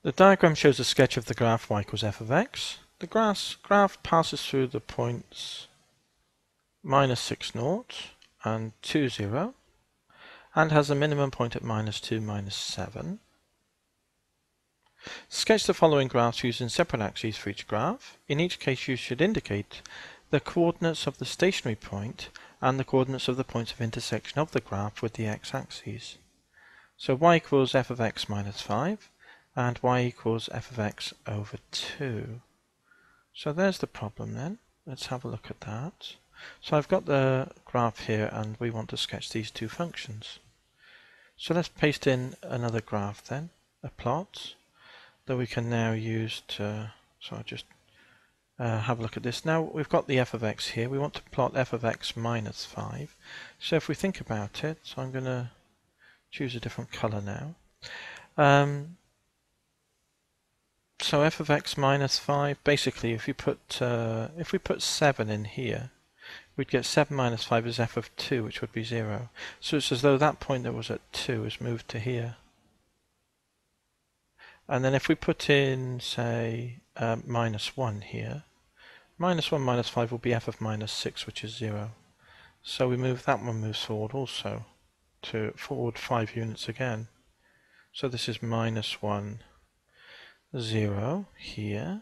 The diagram shows a sketch of the graph y equals f of x. The graph passes through the points minus 6, 0 and 2, 0 and has a minimum point at minus 2, minus 7. Sketch the following graphs using separate axes for each graph. In each case you should indicate the coordinates of the stationary point and the coordinates of the points of intersection of the graph with the x-axis. So y equals f of x minus 5 and y equals f of x over 2. So there's the problem then. Let's have a look at that. So I've got the graph here and we want to sketch these two functions. So let's paste in another graph then, a plot, that we can now use to, so I'll just have a look at this. Now we've got the f of x here, we want to plot f of x minus 5. So if we think about it, so I'm going to choose a different color now. So f of x minus 5, basically if we put 7 in here, we'd get 7 minus 5 is f of 2, which would be 0. So it's as though that point that was at 2 is moved to here. And then if we put in, say, minus 1 here, minus 1 minus 5 will be f of minus 6, which is 0. So we move, that one moves forward also, to forward 5 units again. So this is minus 1, 0 here.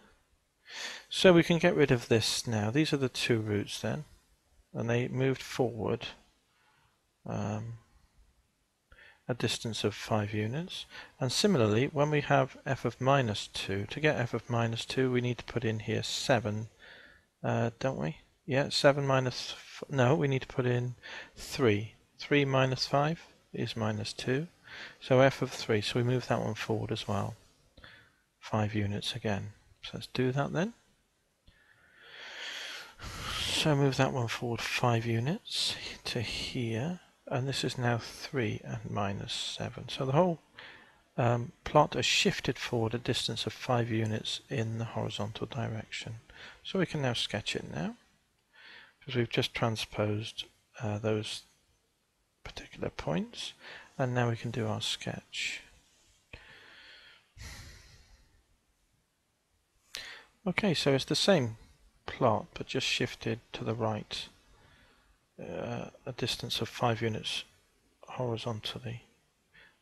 So we can get rid of this now. These are the two roots then, and they moved forward a distance of 5 units. And similarly, when we have f of minus 2, to get f of minus 2 we need to put in here 7, don't we? Yeah, 7 minus, no, we need to put in 3. 3 minus 5 is minus 2, so f of 3, so we move that one forward as well, 5 units again. So let's do that then. So move that one forward 5 units to here, and this is now 3 and minus 7. So the whole plot has shifted forward a distance of 5 units in the horizontal direction. So we can now sketch it now, because we've just transposed those particular points, and now we can do our sketch. Okay, so it's the same plot but just shifted to the right a distance of 5 units horizontally,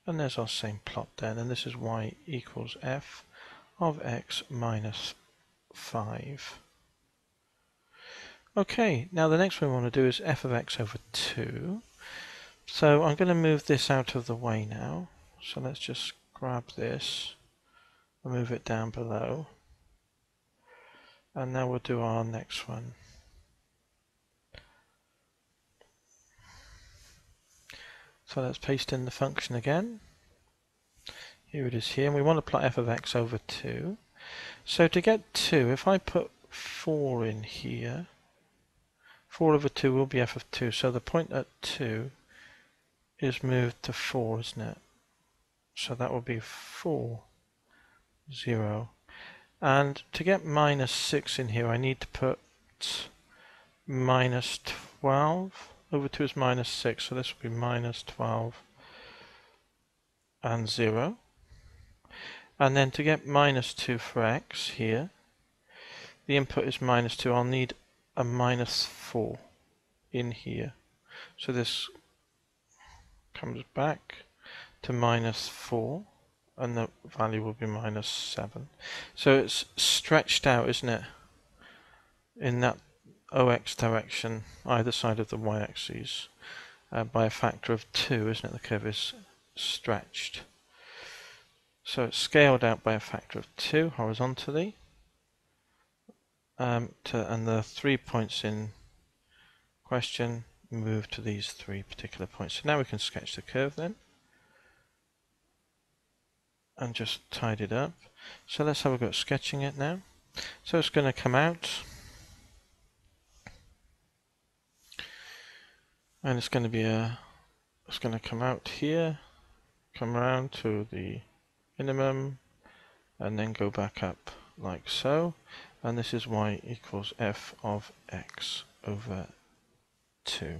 and there's our same plot then, and this is y equals f of x minus 5. Okay, now the next one we want to do is f of x over 2. So I'm going to move this out of the way now, so let's just grab this and move it down below, and now we'll do our next one. So let's paste in the function again. Here it is here, and we want to plot f of x over 2. So to get 2, if I put 4 in here, 4 over 2 will be f of 2, so the point at 2 is moved to 4, isn't it? So that will be 4, 0. And to get minus 6 in here, I need to put minus 12. Over 2 is minus 6, so this will be minus 12 and 0. And then to get minus 2 for x here, the input is minus 2. I'll need a minus 4 in here. So this comes back to minus 4, and the value will be minus 7. So it's stretched out, isn't it, in that OX direction, either side of the y-axis, by a factor of 2, isn't it? The curve is stretched. So it's scaled out by a factor of 2 horizontally, and the 3 points in question move to these 3 particular points. So now we can sketch the curve then, and just tidy it up. So let's have a go at sketching it now. So it's going to come out, and it's going to be it's going to come out here, come around to the minimum, and then go back up like so, and this is y equals f of x over 2.